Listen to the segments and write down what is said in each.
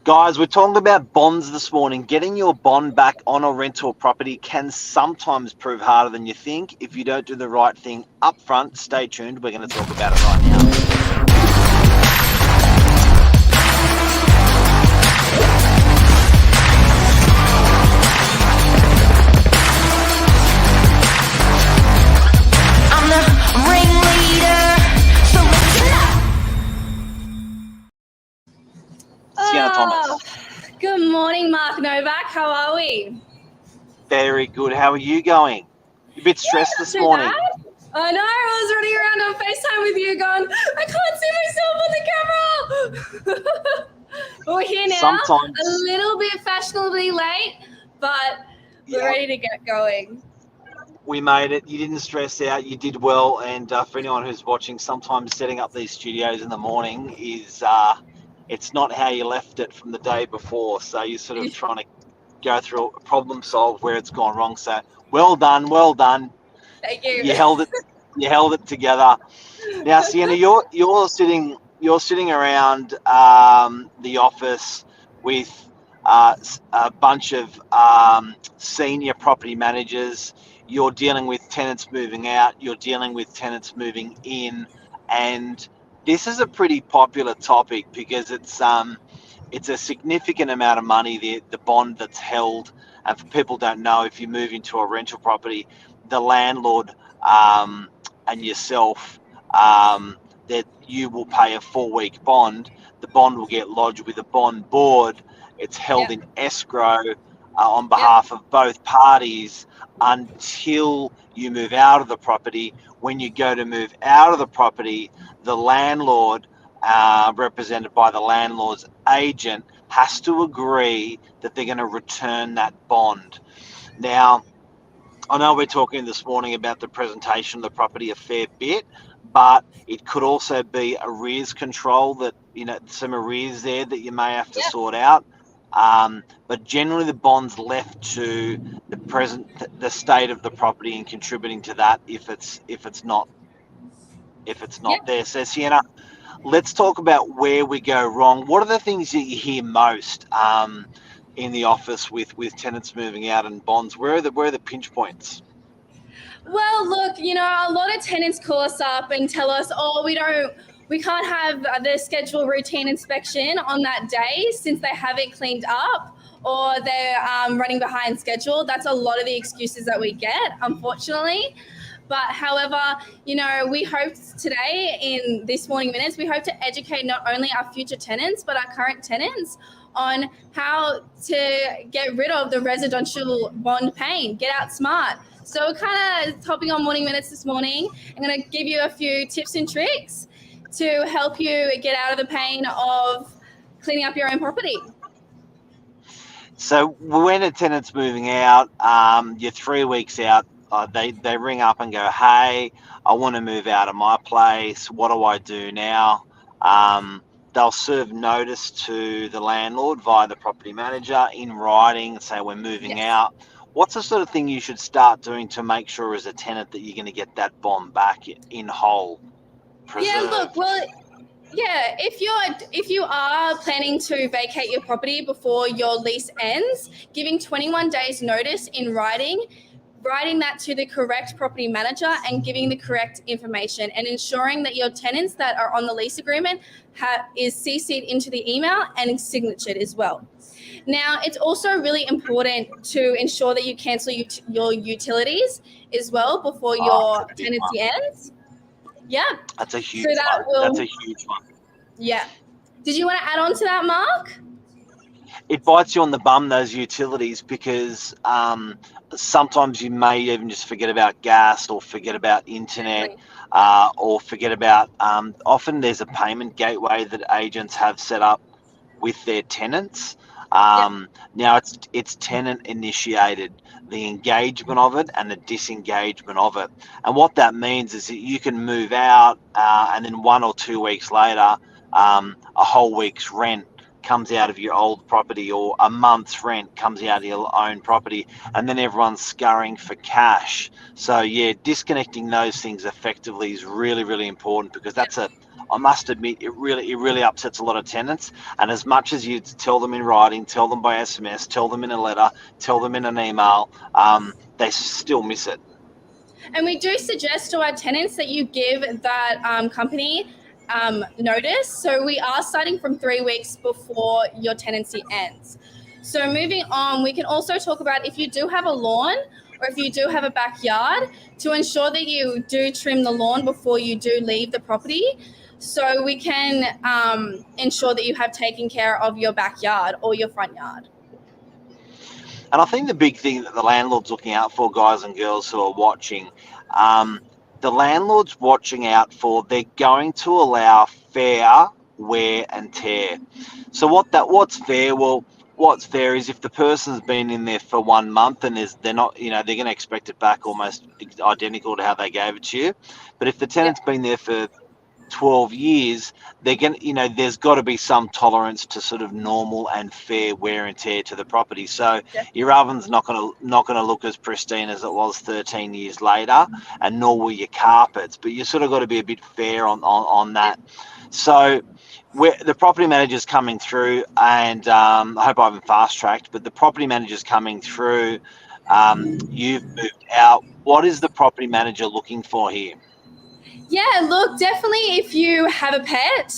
Guys, we're talking about bonds this morning. Getting your bond back on a rental property can sometimes prove harder than you think if you don't do the right thing up front. Stay tuned. We're going to talk about it right now. I'm the ringleader, so listen up. SIENNA Thomas. Good morning, Mark Novak. How are we? Very good. How are you going? You a bit stressed this morning? I know. I was running around on FaceTime with you going, I can't see myself on the camera. But we're here now. Sometimes. A little bit fashionably late, but we're ready to get going. We made it. You didn't stress out. You did well. And for anyone who's watching, sometimes setting up these studios in the morning is it's not how you left it from the day before. So you're sort of trying to go through a problem solve where it's gone wrong. So well done, well done. Thank you. You held it together. Now, Sienna, you're sitting around the office with a bunch of senior property managers. You're dealing with tenants moving out. You're dealing with tenants moving in, and this is a pretty popular topic because it's a significant amount of money, the bond that's held. And for people who don't know, if you move into a rental property, the landlord and yourself, that you will pay a 4-week bond. The bond will get lodged with a bond board. It's held in escrow on behalf of both parties until you move out of the property. When you go to move out of the property, the landlord, represented by the landlord's agent, has to agree that they're going to return that bond. Now, I know we're talking this morning about the presentation of the property a fair bit, but it could also be arrears control, that some arrears there that you may have to sort out. But generally the bond's left to the state of the property and contributing to that if it's not there. So Sienna, let's talk about where we go wrong. What are the things that you hear most in the office with tenants moving out and bonds? Where are the pinch points? Well, look, a lot of tenants call us up and tell us, we can't have the scheduled routine inspection on that day since they haven't cleaned up, or they're running behind schedule. That's a lot of the excuses that we get, unfortunately. But however, we hope today in this morning minutes, we hope to educate not only our future tenants, but our current tenants on how to get rid of the residential bond pain, get out smart. So we're kind of hopping on morning minutes this morning. I'm going to give you a few tips and tricks to help you get out of the pain of cleaning up your own property. So when a tenant's moving out, you're 3 weeks out, they ring up and go, hey, I want to move out of my place. What do I do now? They'll serve notice to the landlord via the property manager in writing, say we're moving out. What's the sort of thing you should start doing to make sure as a tenant that you're going to get that bond back in whole? Preserved? If you are planning to vacate your property before your lease ends, giving 21 days notice in writing that to the correct property manager and giving the correct information, and ensuring that your tenants that are on the lease agreement is CC'd into the email and signatured as well. Now, it's also really important to ensure that you cancel your utilities as well before your tenancy ends. Yeah. That's a huge one. That's a huge one. Yeah. Did you want to add on to that, Mark? It bites you on the bum, those utilities, because sometimes you may even just forget about gas or forget about internet, or forget about, often there's a payment gateway that agents have set up with their tenants. Now it's tenant initiated, the engagement of it and the disengagement of it. And what that means is that you can move out and then 1 or 2 weeks later, a whole week's rent comes out of your old property, or a month's rent comes out of your own property, and then everyone's scurrying for cash. So yeah, disconnecting those things effectively is really, really important, because that's a I must admit, it really upsets a lot of tenants. And as much as you tell them in writing, tell them by SMS, tell them in a letter, tell them in an email, they still miss it. And we do suggest to our tenants that you give that company notice. So we are starting from 3 weeks before your tenancy ends. So moving on, we can also talk about if you do have a lawn or if you do have a backyard, to ensure that you do trim the lawn before you do leave the property. So we can ensure that you have taken care of your backyard or your front yard. And I think the big thing that the landlord's looking out for, guys and girls who are watching, the landlord's watching out for, they're going to allow fair wear and tear. So what's fair? Well, what's fair is if the person's been in there for 1 month and they're not, they're going to expect it back almost identical to how they gave it to you. But if the tenant's been there for 12 years, they're going to, there's got to be some tolerance to sort of normal and fair wear and tear to the property. So your oven's not going to look as pristine as it was 13 years later, and nor will your carpets, but you sort of got to be a bit fair on that. So the property manager's coming through, and I hope I haven't fast tracked, but the property manager's coming through. You've moved out. What is the property manager looking for here? Yeah, look, definitely if you have a pet,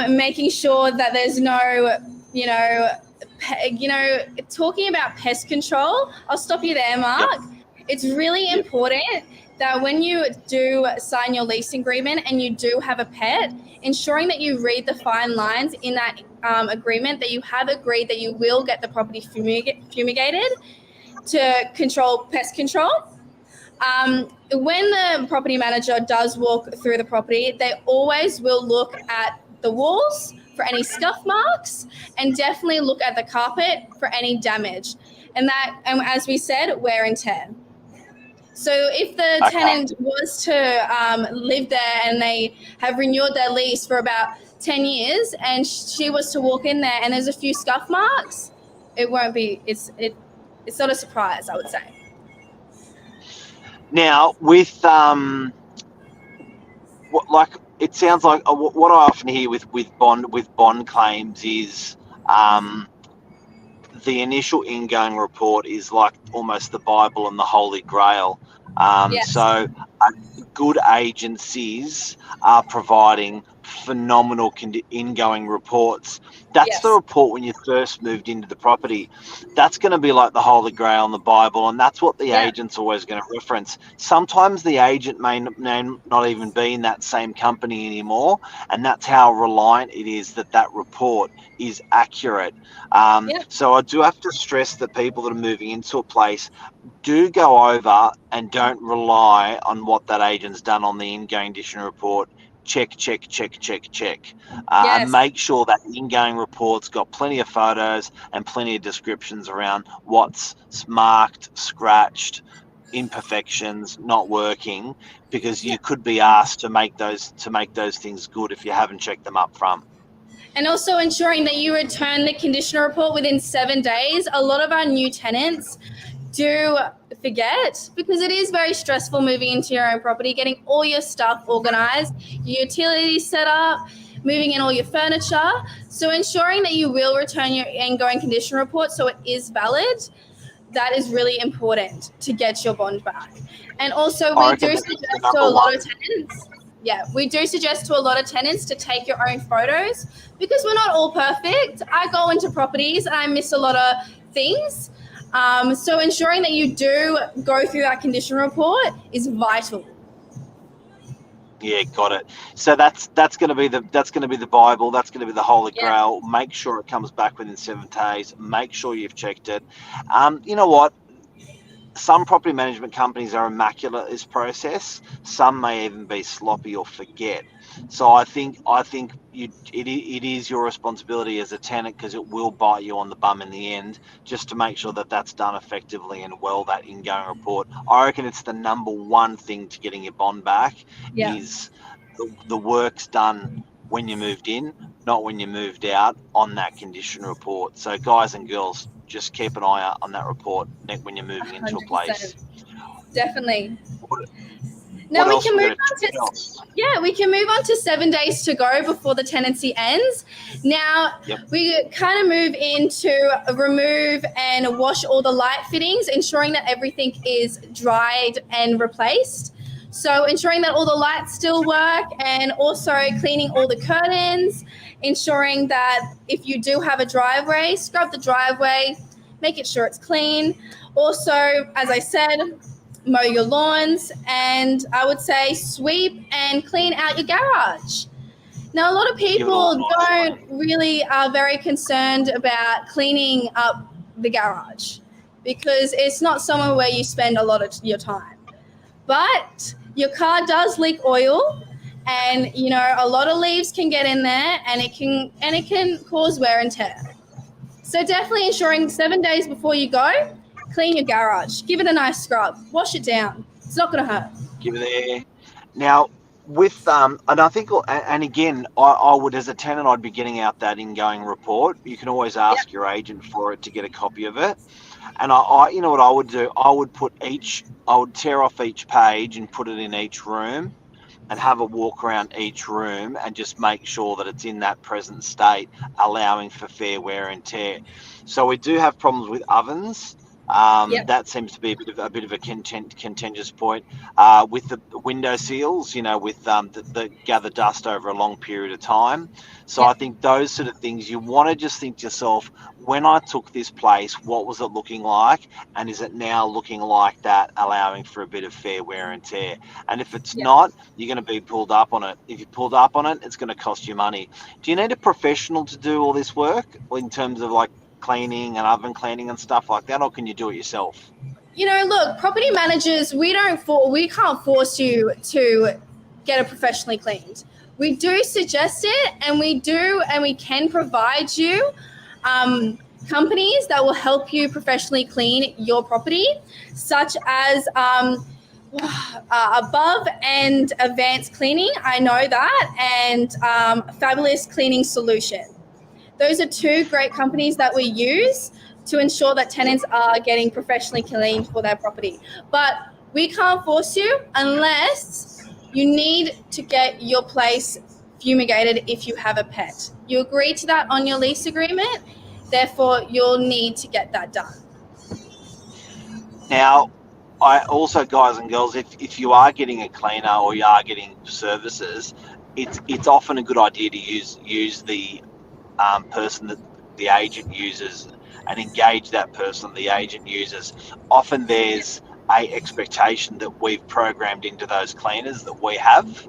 making sure that there's no, talking about pest control, I'll stop you there, Mark. Yep. It's really important that when you do sign your lease agreement and you do have a pet, ensuring that you read the fine lines in that agreement, that you have agreed that you will get the property fumigated to control pest control. When the property manager does walk through the property, they always will look at the walls for any scuff marks and definitely look at the carpet for any damage. And as we said, wear and tear. So if the tenant was to live there and they have renewed their lease for about 10 years and she was to walk in there and there's a few scuff marks, it won't be, it's not a surprise, I would say. Now, with it sounds like what I often hear with bond claims is the initial ingoing report is like almost the Bible and the Holy Grail. Yes. So good agencies are providing phenomenal ingoing reports. That's the report when you first moved into the property. That's going to be like the Holy Grail and the Bible, and that's what the agent's always going to reference. Sometimes the agent may not even be in that same company anymore, and that's how reliant it is that report is accurate. So I do have to stress that people that are moving into a place, do go over and don't rely on what that agent's done on the ingoing condition report. Check. And make sure that ingoing report's got plenty of photos and plenty of descriptions around what's marked, scratched, imperfections, not working, because you could be asked to make those things good if you haven't checked them up front. And also ensuring that you return the condition report within 7 days. A lot of our new tenants do forget, because it is very stressful moving into your own property, getting all your stuff organized, your utilities set up, moving in all your furniture. So ensuring that you will return your ingoing condition report so it is valid, that is really important to get your bond back. And also we do suggest to a lot of tenants, to take your own photos, because we're not all perfect. I go into properties and I miss a lot of things. So ensuring that you do go through that condition report is vital. Yeah, got it. So that's going to be the Bible. That's going to be the Holy Grail. Make sure it comes back within 7 days. Make sure you've checked it. You know what? Some property management companies are immaculate in this process. Some may even be sloppy or forget. So I think it is your responsibility as a tenant, because it will bite you on the bum in the end, just to make sure that that's done effectively and well, that ingoing report. I reckon it's the number one thing to getting your bond back is the work's done when you moved in, not when you moved out, on that condition report. So guys and girls, just keep an eye out on that report when you're moving into a place. Definitely. Now What we else can we move gotta on check to else? we can move on to 7 days to go before the tenancy ends. Now Yep. we kind of move into remove and wash all the light fittings, ensuring that everything is dried and replaced. So ensuring that all the lights still work, and also cleaning all the curtains, ensuring that if you do have a driveway, scrub the driveway, make it sure it's clean. Also, as I said, mow your lawns, and I would say sweep and clean out your garage. Now, a lot of Give it a people nice don't clean. really are very concerned about cleaning up the garage because it's not somewhere where you spend a lot of your time. But your car does leak oil, and you know a lot of leaves can get in there, and it can cause wear and tear. So definitely ensuring 7 days before you go, clean your garage, give it a nice scrub, wash it down. It's not going to hurt. Give it there. Now, with and I think, and again, I would, as a tenant, I'd be getting out that ingoing report. You can always ask your agent for it to get a copy of it. And you know what I would do? I would tear off each page and put it in each room, and have a walk around each room and just make sure that it's in that present state, allowing for fair wear and tear. So we do have problems with ovens. Yep. That seems to be a bit of a contentious point. With the window seals, you know, with that gather dust over a long period of time. So Yep. I think those sort of things, you want to just think to yourself, when I took this place, what was it looking like, and is it now looking like that, allowing for a bit of fair wear and tear? And if it's Yep. not, you're going to be pulled up on it. If you're pulled up on it, it's going to cost you money. Do you need a professional to do all this work in terms of like cleaning and oven cleaning and stuff like that, or can you do it yourself? You know, look, property managers, we can't force you to get it professionally cleaned. We do suggest it, and we can provide you companies that will help you professionally clean your property, such as Above and Advanced Cleaning. I know that, and Fabulous Cleaning Solution. Those are two great companies that we use to ensure that tenants are getting professionally cleaned for their property. But we can't force you unless you need to get your place fumigated if you have a pet. You agree to that on your lease agreement, therefore you'll need to get that done. Now, I also, guys and girls, if you are getting a cleaner or you are getting services, it's often a good idea to use the person that the agent uses, and engage that person the agent uses. Often there's a expectation that we've programmed into those cleaners that we have,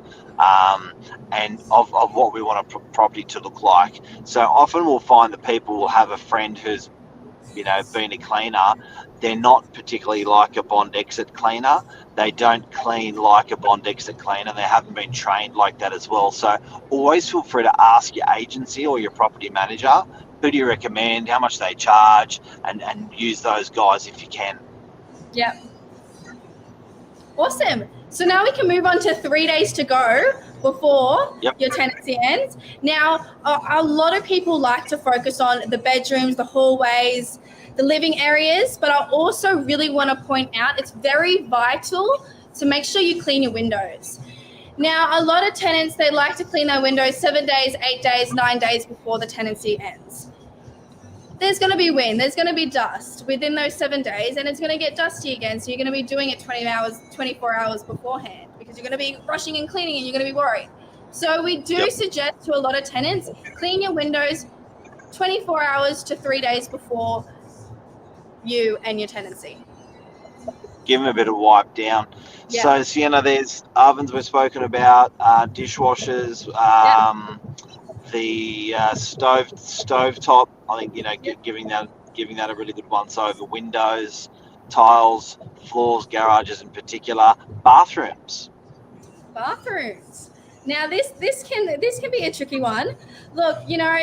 and of what we want a property to look like. So often we'll find that people will have a friend who's, you know, been a cleaner. They're not particularly like a bond exit cleaner. They don't clean like a bond exit cleaner. They haven't been trained like that as well. So always feel free to ask your agency or your property manager, who do you recommend, how much they charge, and use those guys if you can. Yep. Awesome. So now we can move on to 3 days to go before your tenancy ends. Now, a lot of people like to focus on the bedrooms, the hallways, the living areas, but I also really want to point out it's very vital to make sure you clean your windows. Now, a lot of tenants, they like to clean their windows 7 days, 8 days, 9 days before the tenancy ends. There's going to be wind, there's going to be dust within those 7 days, and it's going to get dusty again. So you're going to be doing it 24 hours beforehand, because you're going to be rushing and cleaning and you're going to be worried. So we do suggest to a lot of tenants, clean your windows 24 hours to 3 days before you and your tenancy. Give them a bit of wipe down. Yeah. So Sienna, there's ovens we've spoken about, dishwashers, the stove top. I think, you know, giving that a really good once over. Windows, tiles, floors, garages in particular, bathrooms. Now this can be a tricky one. Look, you know,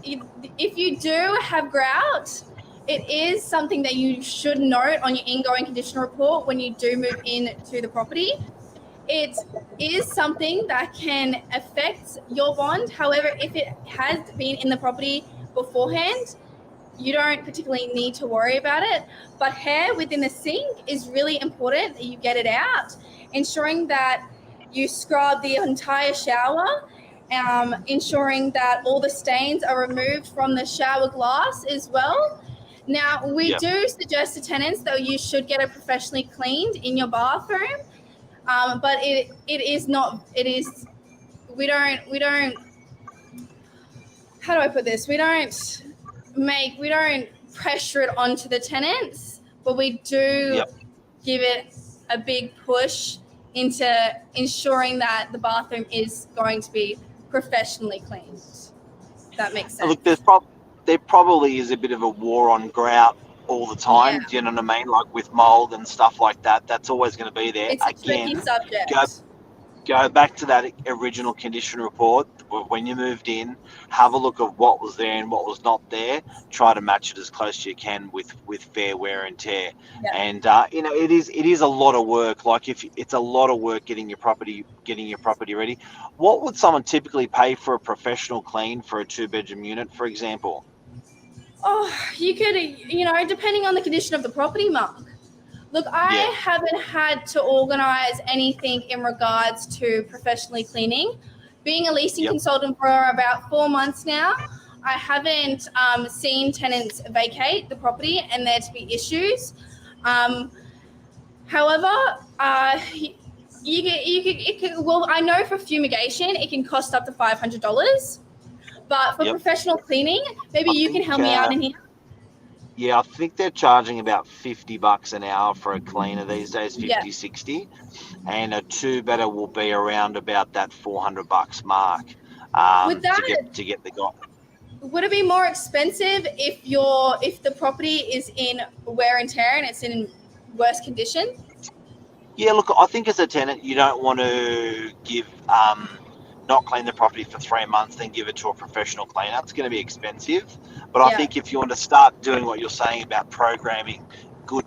if you do have grout, it is something that you should note on your ingoing condition report when you do move into the property. It is something that can affect your bond. However, if it has been in the property beforehand, you don't particularly need to worry about it. But hair within the sink is really important that you get it out. ensuring that you scrub the entire shower, ensuring that all the stains are removed from the shower glass as well. Now, we do suggest to tenants that you should get it professionally cleaned in your bathroom, but it is not. It is. We don't. How do I put this? We don't pressure it onto the tenants, but we do give it a big push into ensuring that the bathroom is going to be professionally cleaned. If that makes sense. Look, there probably is a bit of a war on grout all the time. Do you know what I mean? Like with mold and stuff like that, that's always going to be there. It's a tricky subject. Go back to that original condition report when you moved in. Have a look at what was there and what was not there. Try to match it as close as you can with fair wear and tear. And it is a lot of work. Like if it's a lot of work getting your property ready. What would someone typically pay for a professional clean for a 2-bedroom unit, for example? Oh, you could, depending on the condition of the property, Mark. Look, I haven't had to organise anything in regards to professionally cleaning. Being a leasing consultant for about 4 months now, I haven't seen tenants vacate the property and there to be issues. However, I know for fumigation it can cost up to $500, but for professional cleaning, maybe you can help me out in here. Yeah, I think they're charging about $50 an hour for a cleaner these days, 50, 60. And a 2-bedder will be around about that $400 mark to get the guy. Would it be more expensive if the property is in wear and tear and it's in worse condition? Yeah, look, I think as a tenant, you don't want to give not clean the property for 3 months, then give it to a professional cleaner. It's going to be expensive. But I think if you want to start doing what you're saying about programming good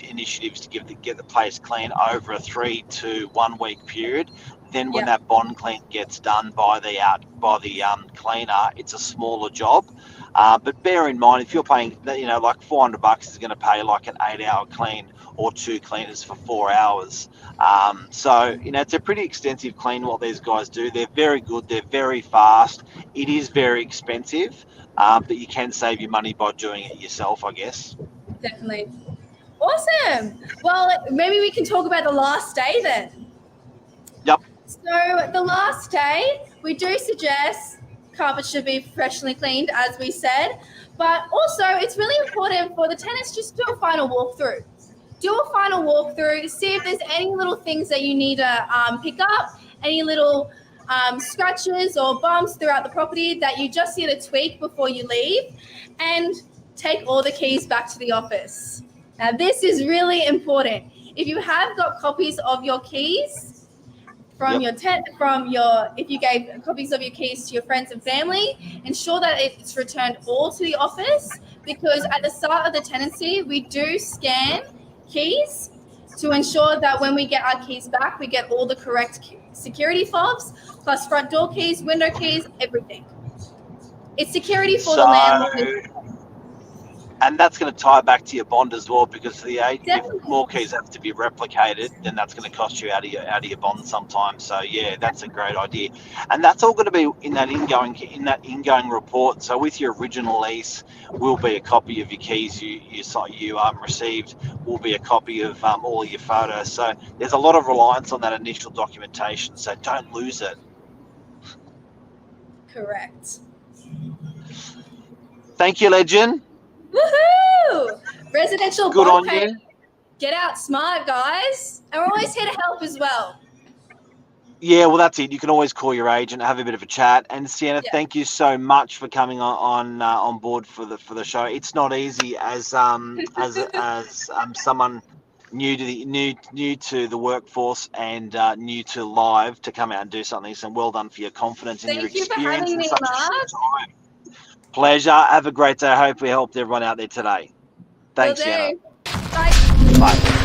initiatives to get the place clean over a 3 to 1 week period, then when that bond clean gets done by the cleaner, it's a smaller job. But bear in mind, if you're paying, like $400 is going to pay like an 8-hour clean or 2 cleaners for 4 hours. So, it's a pretty extensive clean what these guys do. They're very good. They're very fast. It is very expensive, but you can save your money by doing it yourself, I guess. Definitely. Awesome. Well, maybe we can talk about the last day then. Yep. So the last day, we do suggest carpets should be professionally cleaned, as we said, but also it's really important for the tenants just do a final walkthrough. Do a final walkthrough, see if there's any little things that you need to pick up, any little scratches or bumps throughout the property that you just need to tweak before you leave, and take all the keys back to the office. Now, this is really important. If you have got copies of your keys if you gave copies of your keys to your friends and family, ensure that it's returned all to the office, because at the start of the tenancy, we do scan keys to ensure that when we get our keys back, we get all the correct security fobs, plus front door keys, window keys, everything. It's security for the landlord. And that's going to tie back to your bond as well, because if more keys have to be replicated, then that's going to cost you out of your bond sometimes. So yeah, that's a great idea, and that's all going to be in that ingoing report. So with your original lease, will be a copy of your keys you received. Will be a copy of all of your photos. So there's a lot of reliance on that initial documentation. So don't lose it. Correct. Thank you, legend. Woohoo! Residential Good bond on you. payment. Get out smart, guys. And we're always here to help as well. Yeah, well, that's it. You can always call your agent, have a bit of a chat. And Sienna, thank you so much for coming on board for the show. It's not easy as someone new to the workforce and new to live to come out and do something. So well done for your confidence and your experience in such a short time. Pleasure. Have a great day. I hope we helped everyone out there today. Thanks, Sienna. Bye. Bye.